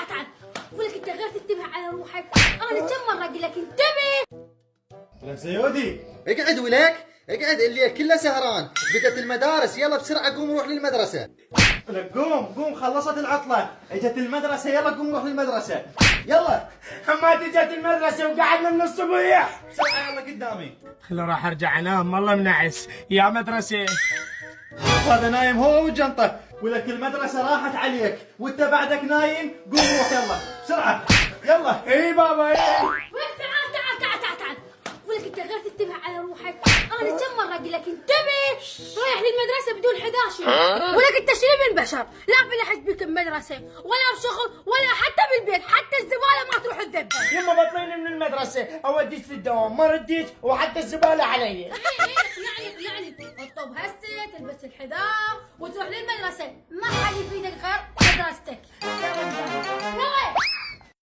تعال. ولك انت غير تنتبه على روحك. انا كم مرة اقول لك انتبه. لك سيودي اقعد ولك، اقعد، الليل كله سهران، بدت المدارس، يلا بسرعة قوم روح للمدرسة. لك قوم خلصت العطلة، اجت المدرسة، يلا قوم روح للمدرسة، يلا. حماتي جت المدرسة وقعدنا من الصبح. بسرعة يلا قدامي. خل راح ارجع انام، والله منعس يا مدرسة. هذا نايم هو والجنطة، ولك المدرسة راحت عليك، وانت بعدك نايم، قوم روح يلا، بسرعة، يلا. اي بابا اي. ولك تعال. ولك انت غير تنتبه على روحك. انا كم مرة اقول لك انتبه. رايح للمدرسة بدون 11. ولك انت شنو من بشر؟ لا بلحق بك المدرسة ولا بشغل ولا حتى بالبيت، حتى الزبالة ما تروح تذبح. يما بطليني من المدرسة، اوديك في الدوام، ما رديت وحتى الزبالة علي. يعني اطلب هسه تلبس الحذاء وتروح للمدرسة، ما حد يفيدك غير مدرستك.